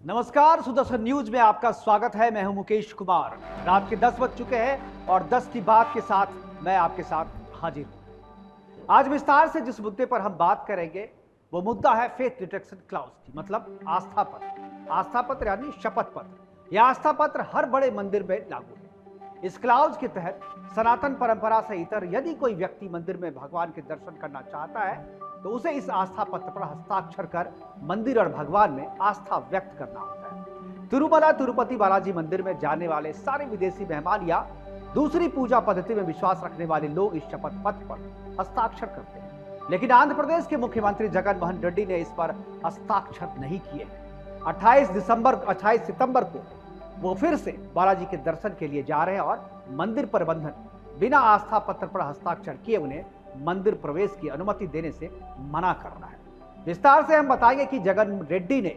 नमस्कार, सुदर्शन न्यूज में आपका स्वागत है। मैं हूं मुकेश कुमार। रात के 10 बज चुके हैं और 10 की बात के साथ मैं आपके साथ हाजिर हूं। आज विस्तार से जिस मुद्दे पर हम बात करेंगे वो मुद्दा है फेथ डिटेक्शन क्लाउज की, मतलब आस्था पत्र। आस्था पत्र यानी शपथ पत्र। यह आस्था पत्र हर बड़े मंदिर में लागू है। इस क्लाउज के तहत सनातन परंपरा से इतर यदि कोई व्यक्ति मंदिर में भगवान के दर्शन करना चाहता है तो उसे इस आस्था पत्र पर हस्ताक्षर कर मंदिर और भगवान में आस्था व्यक्त करना होता है। तिरुमला तिरुपति बालाजी मंदिर में जाने वाले सारे विदेशी मेहमान या दूसरी पूजा पद्धति में विश्वास रखने वाले लोग इस शपथ पत्र पर हस्ताक्षर करते हैं, लेकिन आंध्र प्रदेश के मुख्यमंत्री जगन मोहन रेड्डी ने इस पर हस्ताक्षर नहीं किए। 28 सितंबर को वो फिर से बालाजी के दर्शन के लिए जा रहे हैं और मंदिर प्रबंधन बिना आस्था पत्र पर हस्ताक्षर किए उन्हें मंदिर प्रवेश की अनुमति देने से मना कर रहा है। विस्तार से हम बताएंगे कि जगन रेड्डी ने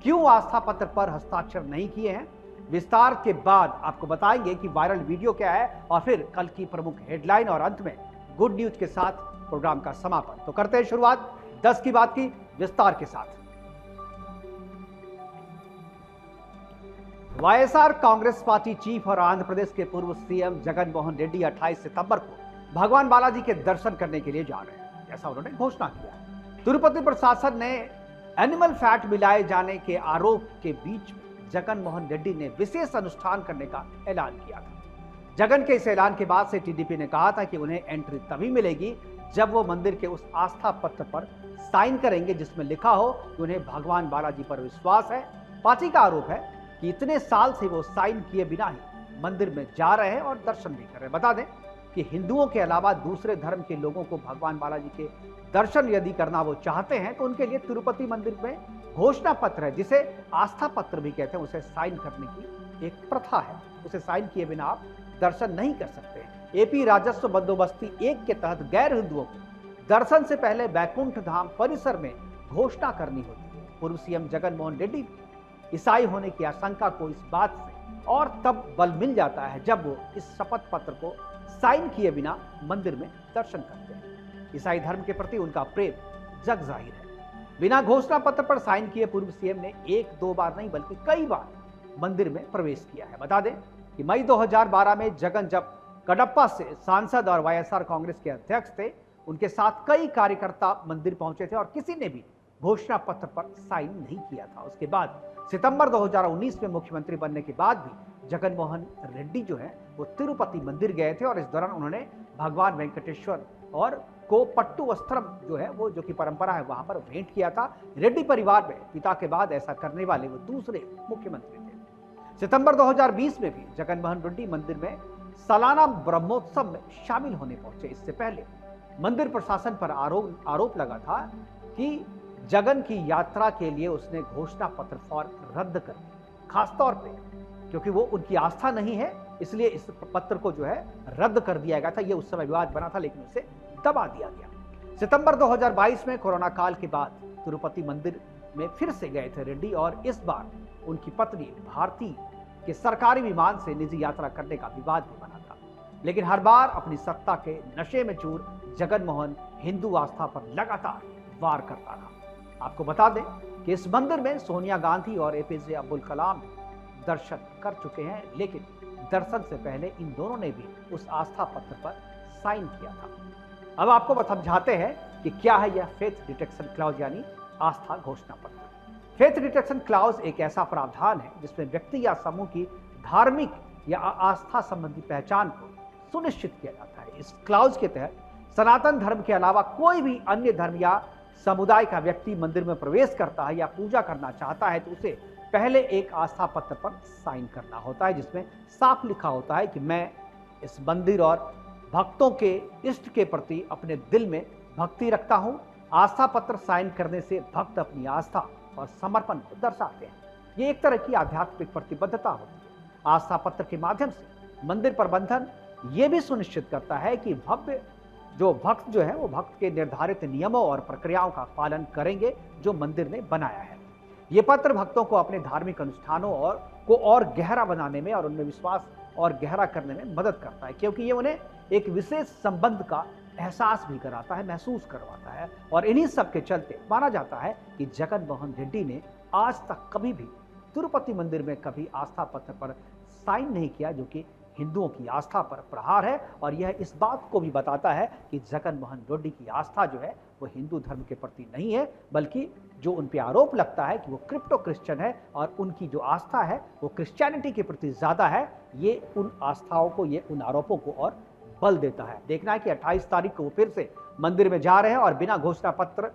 क्यों आस्था पत्र पर हस्ताक्षर नहीं किए हैं। विस्तार के बाद आपको बताएंगे कि वायरल वीडियो क्या है और फिर कल की प्रमुख हेडलाइन और अंत में गुड न्यूज के साथ प्रोग्राम का समापन। तो करते हैं शुरुआत 10 की बात की विस्तार के साथ। वाईएसआर कांग्रेस पार्टी चीफ और आंध्र प्रदेश के पूर्व सीएम जगन मोहन रेड्डी 28 सितंबर को भगवान बालाजी के दर्शन करने के लिए जा रहे हैं, ऐसा उन्होंने घोषणा किया। तिरुपति प्रशासन ने एनिमल फैट मिलाए जाने के आरोप के बीच में जगन मोहन रेड्डी ने विशेष अनुष्ठान करने का ऐलान किया था। जगन के इस ऐलान के बाद से टीडीपी ने कहा था कि उन्हें एंट्री तभी मिलेगी जब वो मंदिर के उस आस्था पत्र पर साइन करेंगे जिसमें लिखा हो कि उन्हें भगवान बालाजी पर विश्वास है। पार्टी का आरोप है कि इतने साल से वो साइन किए बिना ही मंदिर में जा रहे हैं और दर्शन भी कर रहे हैं। बता दें कि हिंदुओं के अलावा दूसरे धर्म के लोगों को भगवान बालाजी के दर्शन यदि करना वो चाहते हैं तो उनके लिए तिरुपति मंदिर में घोषणा पत्र है, जिसे आस्था पत्र भी कहते हैं, उसे साइन करने की एक प्रथा है। उसे साइन किए बिना आप दर्शन नहीं कर सकते। एपी राजस्व बंदोबस्ती 1 के तहत गैर हिंदुओं को दर्शन से पहले बैकुंठ धाम परिसर में घोषणा करनी होती है। पूर्व सीएम जगन मोहन रेड्डी ईसाई होने की आशंका को इस बात से और तब बल मिल जाता है जब वो इस शपथ पत्र को साइन किए बिना मंदिर में दर्शन करते हैं। ईसाई धर्म के प्रति उनका प्रेम जग जाहिर है। बिना घोषणा पत्र पर साइन किए पूर्व सीएम ने 1-2 बार नहीं बल्कि कई बार मंदिर में प्रवेश किया है। बता दें कि मई 2012 में जगन जब कडप्पा से सांसद और वाईएसआर कांग्रेस के अध्यक्ष थे, उनके साथ कई कार्यकर्ता मंदिर पहुंचे थे और किसी ने भी घोषणा पत्र पर साइन नहीं किया था। उसके बाद सितंबर 2019 में मुख्यमंत्री बनने के बाद भी जगन मोहन रेड्डी जो है वो तिरुपति मंदिर गए थे और इस दौरान उन्होंने भगवान वेंकटेश्वर और को पट्टू वस्त्रम जो है वो जो कि परंपरा है वहां पर भेंट किया था। रेड्डी परिवार में पिता के बाद ऐसा करने वाले वो दूसरे मुख्यमंत्री थे। सितंबर 2020 में भी जगन मोहन रेड्डी मंदिर में सालाना ब्रह्मोत्सव में शामिल होने पहुंचे। इससे पहले मंदिर प्रशासन पर आरोप लगा था कि जगन की यात्रा के लिए उसने घोषणा पत्र फॉर्म रद्द कर दिया, खासतौर पे क्योंकि वो उनकी आस्था नहीं है, इसलिए इस पत्र को जो है रद्द कर दिया गया था। ये उस समय विवाद बना था लेकिन उसे दबा दिया गया। सितंबर 2022 में कोरोना काल के बाद तिरुपति मंदिर में फिर से गए थे रेड्डी और इस बार उनकी पत्नी भारती के सरकारी विमान से निजी यात्रा करने का विवाद भी बना था। लेकिन हर बार अपनी सत्ता के नशे में चूर जगन मोहन हिंदू आस्था पर लगातार वार करता रहा। आपको बता दें कि इस मंदिर में सोनिया गांधी और एपीजे अब्दुल कलाम दर्शन कर चुके हैं, लेकिन दर्शन से पहले इन दोनों ने भी उस आस्था पत्र पर साइन किया था। अब आपको समझाते हैं कि क्या है यह फेथ डिटेक्शन क्लाउज यानी आस्था घोषणा पत्र। फेथ डिटेक्शन क्लाउज एक ऐसा प्रावधान है जिसमें व्यक्ति या समूह की धार्मिक या आस्था संबंधी पहचान को सुनिश्चित किया जाता है। इस क्लाउज के तहत सनातन धर्म के अलावा कोई भी अन्य धर्म या समुदाय का व्यक्ति मंदिर में प्रवेश करता है या पूजा करना चाहता है तो उसे पहले एक आस्था पत्र पर साइन करना होता है, जिसमें साफ लिखा होता है कि मैं इस मंदिर और भक्तों के इष्ट के प्रति अपने दिल में भक्ति रखता हूं। आस्था पत्र साइन करने से भक्त अपनी आस्था और समर्पण को दर्शाते हैं। ये एक तरह की आध्यात्मिक प्रतिबद्धता होती है। आस्था पत्र के माध्यम से मंदिर प्रबंधन ये भी सुनिश्चित करता है कि भक्त जो है वो भक्त के निर्धारित नियमों और प्रक्रियाओं का पालन करेंगे जो मंदिर ने बनाया है। ये पत्र भक्तों को अपने धार्मिक अनुष्ठानों और गहरा बनाने में और उनमें विश्वास और गहरा करने में मदद करता है, क्योंकि ये उन्हें एक विशेष संबंध का एहसास भी कराता है, महसूस करवाता है। और इन्हीं सब के चलते माना जाता है कि जगन मोहन रेड्डी ने आज तक कभी भी तिरुपति मंदिर में कभी आस्था पत्र पर साइन नहीं किया, जो कि हिंदुओं की आस्था पर प्रहार है। और यह इस बात को भी बताता है कि जगन मोहन रेड्डी की आस्था जो है वो हिंदू धर्म के प्रति नहीं है, बल्कि जो उन पे आरोप लगता है कि वो क्रिप्टो क्रिश्चियन है और उनकी जो आस्था है वो क्रिश्चियनिटी के प्रति ज़्यादा है, ये उन आस्थाओं को, ये उन आरोपों को और बल देता है। देखना है कि 28 तारीख को वो फिर से मंदिर में जा रहे हैं और बिना घोषणा पत्र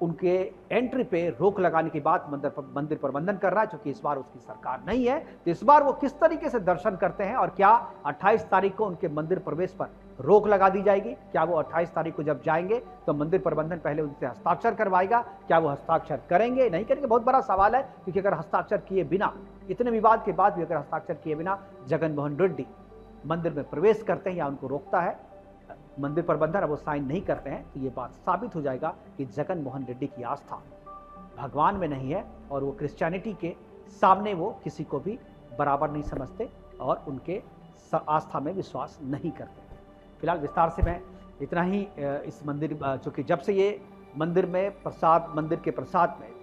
उनके एंट्री पे रोक लगाने की बात मंदिर प्रबंधन कर रहा है, क्योंकि इस बार उसकी सरकार नहीं है। तो इस बार वो किस तरीके से दर्शन करते हैं और क्या 28 तारीख को उनके मंदिर प्रवेश पर रोक लगा दी जाएगी? क्या वो 28 तारीख को जब जाएंगे तो मंदिर प्रबंधन पहले उनसे हस्ताक्षर करवाएगा? क्या वो हस्ताक्षर करेंगे, नहीं करेंगे? बहुत बड़ा सवाल है, क्योंकि अगर हस्ताक्षर किए बिना, इतने विवाद के बाद भी अगर हस्ताक्षर किए बिना जगन मोहन रेड्डी मंदिर में प्रवेश करते हैं या उनको रोकता है मंदिर प्रबंधन, अब वो साइन नहीं करते हैं, तो ये बात साबित हो जाएगा कि जगन मोहन रेड्डी की आस्था भगवान में नहीं है और वो क्रिश्चियनिटी के सामने वो किसी को भी बराबर नहीं समझते और उनके आस्था में विश्वास नहीं करते। फिलहाल विस्तार से मैं इतना ही इस मंदिर, चूँकि जब से ये मंदिर में प्रसाद, मंदिर के प्रसाद में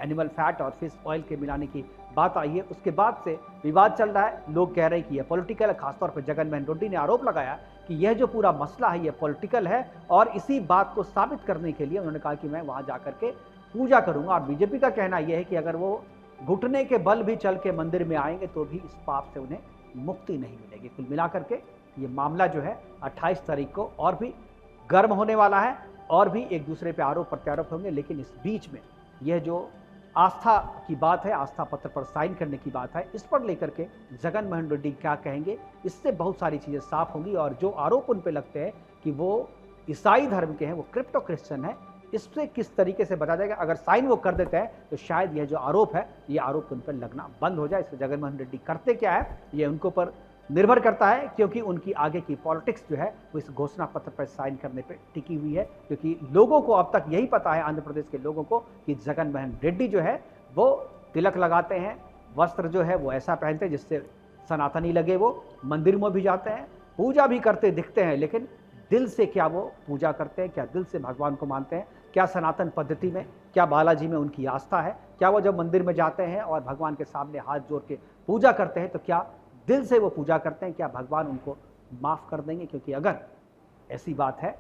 एनिमल फैट और फिश ऑयल के मिलाने की बात आई है, उसके बाद से विवाद चल रहा है। लोग कह रहे हैं कि यह पॉलिटिकल है। खासतौर पर जगन मोहन रेड्डी ने आरोप लगाया कि यह जो पूरा मसला है यह पॉलिटिकल है और इसी बात को साबित करने के लिए उन्होंने कहा कि मैं वहां जाकर के पूजा करूंगा। और बीजेपी का कहना यह है कि अगर वो घुटने के बल भी चल के मंदिर में आएंगे तो भी इस पाप से उन्हें मुक्ति नहीं मिलेगी। कुल मिलाकर के ये मामला जो है 28 तारीख को और भी गर्म होने वाला है और भी एक दूसरे पे आरोप प्रत्यारोप होंगे। लेकिन इस बीच में यह जो आस्था की बात है, आस्था पत्र पर साइन करने की बात है, इस पर लेकर के जगन मोहन रेड्डी क्या कहेंगे, इससे बहुत सारी चीज़ें साफ होंगी। और जो आरोप उन पे लगते हैं कि वो ईसाई धर्म के हैं, वो क्रिप्टो क्रिश्चियन है, इससे किस तरीके से बचा जाएगा। अगर साइन वो कर देते हैं तो शायद यह जो आरोप है ये आरोप उन पर लगना बंद हो जाए। इसलिए जगन मोहन रेड्डी करते क्या है ये उनके ऊपर निर्भर करता है, क्योंकि उनकी आगे की पॉलिटिक्स जो है वो इस घोषणा पत्र पर साइन करने पे टिकी हुई है। क्योंकि लोगों को अब तक यही पता है, आंध्र प्रदेश के लोगों को, कि जगन मोहन रेड्डी जो है वो तिलक लगाते हैं, वस्त्र जो है वो ऐसा पहनते हैं जिससे सनातनी लगे, वो मंदिर में भी जाते हैं, पूजा भी करते दिखते हैं, लेकिन दिल से क्या वो पूजा करते हैं? क्या दिल से भगवान को मानते हैं? क्या सनातन पद्धति में, क्या बालाजी में उनकी आस्था है? क्या वो जब मंदिर में जाते हैं और भगवान के सामने हाथ जोड़ के पूजा करते हैं तो क्या दिल से वो पूजा करते हैं? क्या भगवान उनको माफ़ कर देंगे? क्योंकि अगर ऐसी बात है,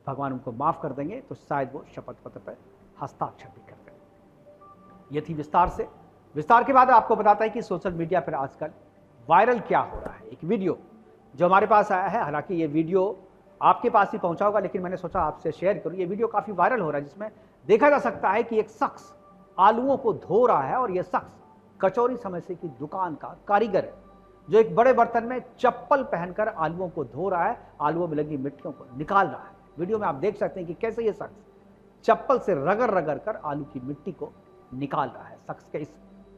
भगवान उनको माफ़ कर देंगे तो शायद वो शपथ पत्र पर हस्ताक्षर भी कर देंगे। ये थी विस्तार से। विस्तार के बाद आपको बताता है कि सोशल मीडिया पर आजकल वायरल क्या हो रहा है। एक वीडियो जो हमारे पास आया है, हालांकि ये वीडियो आपके पास ही पहुंचा होगा, लेकिन मैंने सोचा आपसे शेयर करूं। ये वीडियो काफ़ी वायरल हो रहा है, जिसमें देखा जा सकता है कि एक शख्स आलूओं को धो रहा है और यह शख्स कचौरी समोसे की दुकान का कारीगर है, जो एक बड़े बर्तन में चप्पल पहनकर आलूओं को धो रहा है, आलूओं में लगी मिट्टियों को निकाल रहा है। वीडियो में आप देख सकते हैं कि कैसे ये शख्स चप्पल से रगड़ रगड़ कर आलू की मिट्टी को निकाल रहा है। शख्स के इस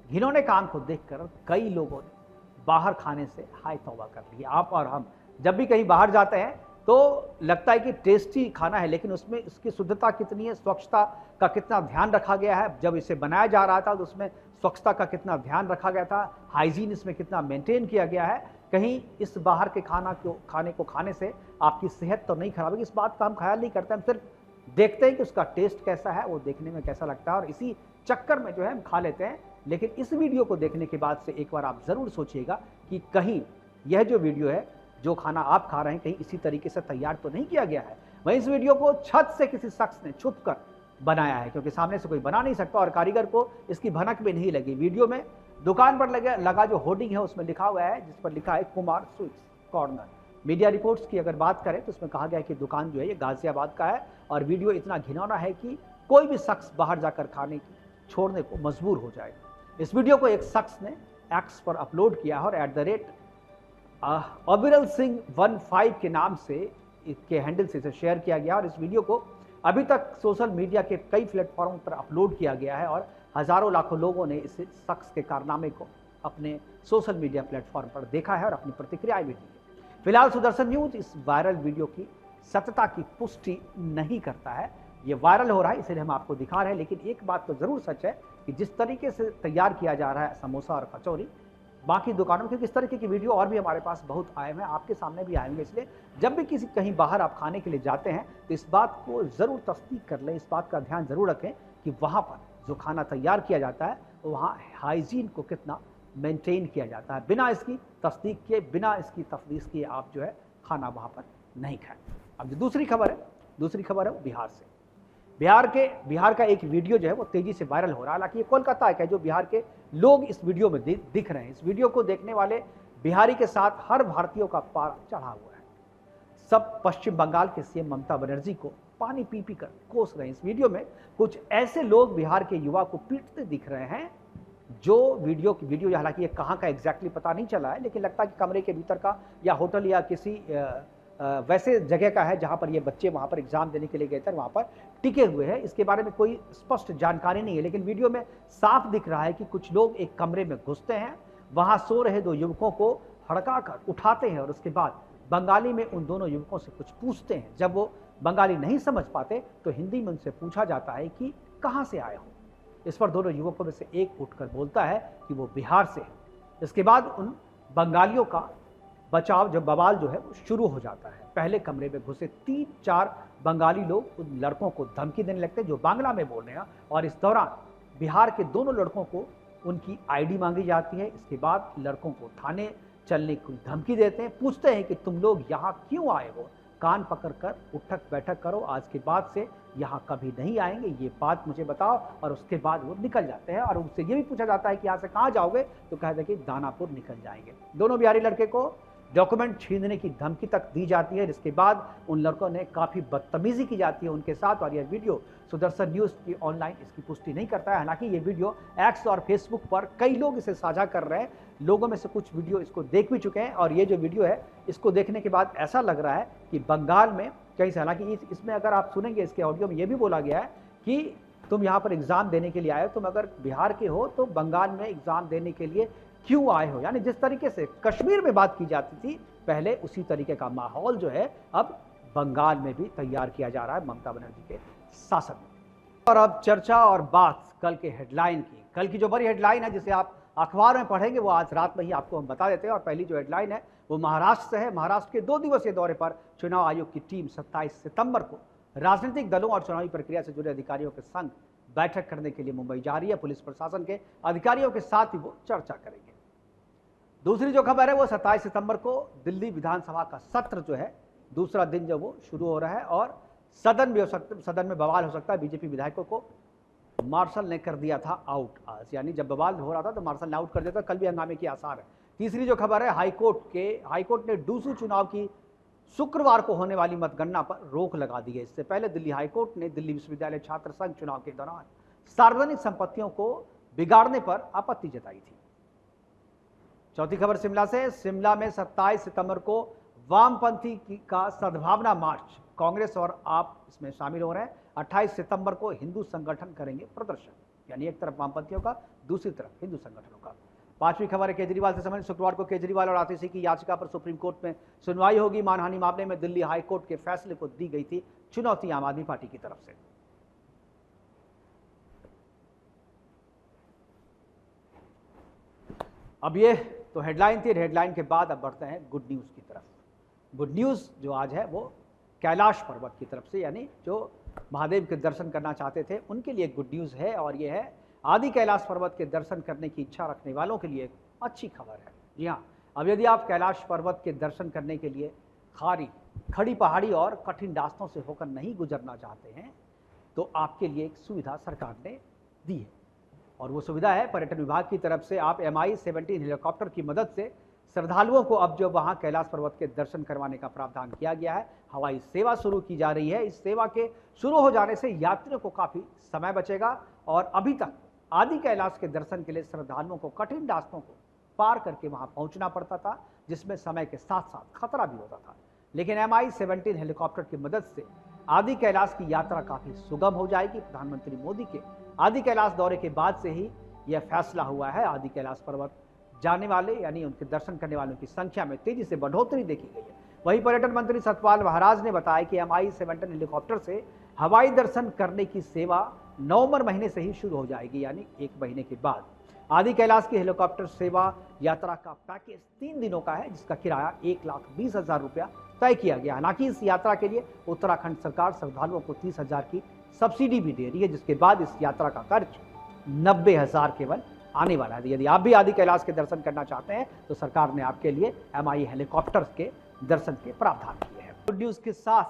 घिनौने काम को देखकर कई लोगों ने बाहर खाने से हाय तौबा कर लिया। आप और हम जब भी कहीं बाहर जाते हैं तो लगता है कि टेस्टी खाना है, लेकिन उसमें इसकी शुद्धता कितनी है, स्वच्छता का कितना ध्यान रखा गया है। जब इसे बनाया जा रहा था तो उसमें स्वच्छता का कितना ध्यान रखा गया था, हाइजीन इसमें कितना मेंटेन किया गया है। कहीं इस बाहर के खाने को खाने से आपकी सेहत तो नहीं खराब है, इस बात का हम ख्याल नहीं करते। हम सिर्फ देखते हैं कि उसका टेस्ट कैसा है, वो देखने में कैसा लगता है, और इसी चक्कर में जो है हम खा लेते हैं। लेकिन इस वीडियो को देखने के बाद से एक बार आप ज़रूर सोचिएगा कि कहीं यह जो वीडियो है, जो खाना आप खा रहे हैं, कहीं इसी तरीके से तैयार तो नहीं किया गया है। वहीं इस वीडियो को छत से किसी शख्स ने छुपकर बनाया है, क्योंकि सामने से कोई बना नहीं सकता और कारीगर को इसकी भनक भी नहीं लगी। वीडियो में दुकान पर लगा जो होर्डिंग है उसमें लिखा हुआ है, जिस पर लिखा है Kumar sweets corner. Media reports की अगर बात करें तो उसमें कहा गया है कि दुकान जो है ये गाजियाबाद का है और वीडियो इतना घिनौना है कि कोई भी शख्स बाहर जाकर खाने की छोड़ने को मजबूर हो जाएगा। इस वीडियो को एक शख्स ने एक्स पर अपलोड किया है और @अबिरल सिंह 15 के नाम से के हैंडल से इसे शेयर किया गया। और इस वीडियो को अभी तक सोशल मीडिया के कई प्लेटफॉर्म पर अपलोड किया गया है और हजारों लाखों लोगों ने इस शख्स के कारनामे को अपने सोशल मीडिया प्लेटफॉर्म पर देखा है और अपनी प्रतिक्रियाएं भी दी है। फिलहाल सुदर्शन न्यूज इस वायरल वीडियो की सत्यता की पुष्टि नहीं करता है। ये वायरल हो रहा है इसलिए हम आपको दिखा रहे हैं, लेकिन एक बात तो जरूर सच है कि जिस तरीके से तैयार किया जा रहा है समोसा और कचौरी बाकी दुकानों में, क्योंकि इस तरीके की वीडियो और भी हमारे पास बहुत आए हैं, आपके सामने भी आएंगे। इसलिए जब भी कहीं बाहर आप खाने के लिए जाते हैं तो इस बात को ज़रूर तस्दीक कर लें, इस बात का ध्यान ज़रूर रखें कि वहाँ पर जो खाना तैयार किया जाता है वहाँ हाइजीन को कितना मेंटेन किया जाता है। बिना इसकी तस्दीक किए, बिना इसकी तफदीस किए आप जो है खाना वहाँ पर नहीं खाएं। अब जो दूसरी खबर है वो बिहार से। बिहार का एक वीडियो जो है वो तेजी से वायरल हो रहा है। हालांकि ये कोलकाता है, जो बिहार के लोग इस वीडियो में दिख रहे हैं। इस वीडियो को देखने वाले बिहारी के साथ हर भारतीयों का पारा चढ़ा हुआ है। सब पश्चिम बंगाल के सीएम ममता बनर्जी को पानी पी पी कर कोस रहे हैं। इस वीडियो में कुछ ऐसे लोग बिहार के युवा को पीटते दिख रहे हैं। जो वीडियो हालांकि ये कहाँ का एग्जैक्टली पता नहीं चला है, लेकिन लगता है कि कमरे के भीतर का या होटल या किसी वैसे जगह का है जहां पर ये बच्चे वहां पर एग्जाम देने के लिए गए थे, वहां पर टिके हुए हैं। इसके बारे में कोई स्पष्ट जानकारी नहीं है, लेकिन वीडियो में साफ दिख रहा है कि कुछ लोग एक कमरे में घुसते हैं, वहां सो रहे 2 युवकों को हड़का कर उठाते हैं और उसके बाद बंगाली में उन दोनों युवकों से कुछ पूछते हैं। जब वो बंगाली नहीं समझ पाते तो हिंदी में उनसे पूछा जाता है कि कहाँ से आए हो। इस पर दोनों युवकों में से एक उठकर बोलता है कि वो बिहार से है। इसके बाद उन बंगालियों का बवाल जो है वो शुरू हो जाता है। पहले कमरे में घुसे 3-4 बंगाली लोग उन लड़कों को धमकी देने लगते हैं जो बांग्ला में बोल रहे हैं, और इस दौरान बिहार के दोनों लड़कों को उनकी आईडी मांगी जाती है। इसके बाद लड़कों को थाने चलने की धमकी देते हैं, पूछते हैं कि तुम लोग यहाँ क्यों आए हो, कान पकड़कर उठक बैठक करो, आज के बाद से यहाँ कभी नहीं आएंगे, ये बात मुझे बताओ। और उसके बाद वो निकल जाते हैं और उनसे ये भी पूछा जाता है कि यहाँ से कहाँ जाओगे, तो कहते हैं कि दानापुर निकल जाएंगे। दोनों बिहारी लड़के को डॉक्यूमेंट छीनने की धमकी तक दी जाती है, जिसके बाद उन लड़कों ने काफ़ी बदतमीजी की जाती है उनके साथ। और यह वीडियो सुदर्शन न्यूज़ की ऑनलाइन इसकी पुष्टि नहीं करता है। हालांकि ये वीडियो एक्स और फेसबुक पर कई लोग इसे साझा कर रहे हैं। लोगों में से कुछ वीडियो इसको देख भी चुके हैं, और ये जो वीडियो है इसको देखने के बाद ऐसा लग रहा है कि बंगाल में कहीं से, हालांकि इसमें अगर आप सुनेंगे इसके ऑडियो में ये भी बोला गया है कि तुम यहाँ पर एग्ज़ाम देने के लिए आए हो, तुम अगर बिहार के हो तो बंगाल में एग्ज़ाम देने के लिए क्यों आए हो। यानी जिस तरीके से कश्मीर में बात की जाती थी पहले, उसी तरीके का माहौल जो है अब बंगाल में भी तैयार किया जा रहा है ममता बनर्जी के शासन में। और अब चर्चा और बात कल के हेडलाइन की। कल की जो बड़ी हेडलाइन है जिसे आप अखबार में पढ़ेंगे वो आज रात में ही आपको हम बता देते हैं। और पहली जो हेडलाइन है वो महाराष्ट्र से है। महाराष्ट्र के 2 दिवसीय दौरे पर चुनाव आयोग की टीम 27 सितंबर को राजनीतिक दलों और चुनावी प्रक्रिया से जुड़े अधिकारियों के संग बैठक करने के लिए मुंबई जा रही है। पुलिस प्रशासन के अधिकारियों के साथ भी वो चर्चा करेंगे। दूसरी जो खबर है वो 27 सितंबर को दिल्ली विधानसभा का सत्र जो है दूसरा दिन जो वो शुरू हो रहा है, और सदन में बवाल हो सकता है। बीजेपी विधायकों को मार्शल ने कर दिया था आउट आज, यानी जब बवाल हो रहा था तो मार्शल ने आउट कर दिया था। कल भी हंगामे के आसार है। तीसरी जो खबर है हाईकोर्ट ने डूसू चुनाव की शुक्रवार को होने वाली मतगणना पर रोक लगा दी है। इससे पहले दिल्ली हाईकोर्ट ने दिल्ली विश्वविद्यालय छात्र संघ चुनाव के दौरान सार्वजनिक संपत्तियों को बिगाड़ने पर आपत्ति जताई थी। चौथी खबर शिमला से। शिमला में 27 सितंबर को वामपंथी का सद्भावना मार्च, कांग्रेस और आप इसमें शामिल हो रहे हैं। 28 सितंबर को हिंदू संगठन करेंगे प्रदर्शन, यानी एक तरफ वामपंथियों का, दूसरी तरफ हिंदू संगठनों का। पांचवी खबर है केजरीवाल से संबंधित। शुक्रवार को केजरीवाल और आतिशी की याचिका पर सुप्रीम कोर्ट में सुनवाई होगी। मानहानि मामले में दिल्ली हाईकोर्ट के फैसले को दी गई थी चुनौती आम आदमी पार्टी की तरफ से। अब ये तो हेडलाइन थी। हेडलाइन के बाद अब बढ़ते हैं गुड न्यूज़ की तरफ। गुड न्यूज़ जो आज है वो कैलाश पर्वत की तरफ से, यानी जो महादेव के दर्शन करना चाहते थे उनके लिए गुड न्यूज़ है। और ये है आदि कैलाश पर्वत के दर्शन करने की इच्छा रखने वालों के लिए एक अच्छी खबर है। जी हाँ, अब यदि आप कैलाश पर्वत के दर्शन करने के लिए खड़ी पहाड़ी और कठिन रास्तों से होकर नहीं गुजरना चाहते हैं तो आपके लिए एक सुविधा सरकार ने दी है, और वो सुविधा है पर्यटन विभाग की तरफ से। आप MI-17 हेलीकॉप्टर की मदद से श्रद्धालुओं को अब जो वहाँ कैलाश पर्वत के दर्शन करवाने का प्रावधान किया गया है। हवाई सेवा शुरू की जा रही है। इस सेवा के शुरू हो जाने से यात्रियों को काफ़ी समय बचेगा, और अभी तक आदि कैलाश के दर्शन के लिए श्रद्धालुओं को कठिन रास्तों को पार करके वहाँ पहुँचना पड़ता था, जिसमें समय के साथ साथ खतरा भी होता था। लेकिन MI-17 हेलीकॉप्टर की मदद से आदि कैलाश की यात्रा काफ़ी सुगम हो जाएगी। प्रधानमंत्री मोदी के आदि कैलाश दौरे के बाद से ही यह फैसला हुआ है। आदि कैलाश पर्वत जाने वाले यानी उनके दर्शन करने वालों की संख्या में तेजी से बढ़ोतरी देखी गई है। वहीं पर्यटन मंत्री सतपाल महाराज ने बताया कि MI-17 हेलीकॉप्टर से हवाई दर्शन करने की सेवा नवंबर महीने से ही शुरू हो जाएगी, यानी 1 महीने के बाद। आदि कैलाश की हेलीकॉप्टर सेवा यात्रा का पैकेज 3 दिनों का है, जिसका किराया 1,20,000 रुपया तय किया गया। हालांकि इस यात्रा के लिए उत्तराखंड सरकार श्रद्धालुओं को 30,000 की सब्सिडी भी दे रही है, जिसके बाद इस यात्रा का खर्च 90,000 केवल आने वाला है। यदि आप भी आदि कैलाश के दर्शन करना चाहते हैं तो सरकार ने आपके लिए MI हेलीकॉप्टर्स के दर्शन के प्रावधान किए हैं। गुड न्यूज़ के साथ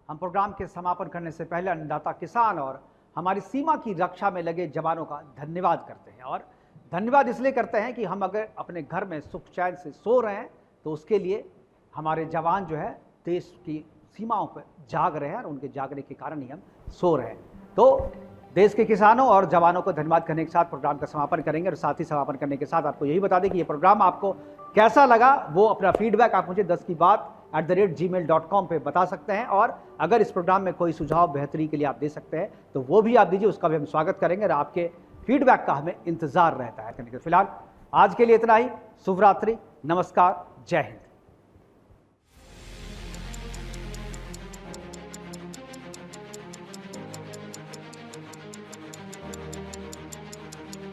हम प्रोग्राम के समापन करने से पहले अन्नदाता किसान और हमारी सीमा की रक्षा में लगे जवानों का धन्यवाद करते हैं। और धन्यवाद इसलिए करते हैं कि हम अगर अपने घर में सुख चैन से सो रहे हैं तो उसके लिए हमारे जवान जो है देश की सीमाओं पर जाग रहे हैं और उनके जागने के कारण ही हम सो रहे हैं। तो देश के किसानों और जवानों को धन्यवाद करने के साथ प्रोग्राम का समापन करेंगे। और साथ ही समापन करने के साथ आपको यही बता दें कि ये प्रोग्राम आपको कैसा लगा, वो अपना फीडबैक आप मुझे 10kibaat@gmail.com पे बता सकते हैं। और अगर इस प्रोग्राम में कोई सुझाव बेहतरी के लिए आप दे सकते हैं तो वो भी आप दीजिए, उसका भी हम स्वागत करेंगे और आपके फीडबैक का हमें इंतजार रहता है। फिलहाल आज के लिए इतना ही। शुभ रात्रि, नमस्कार, जय हिंद।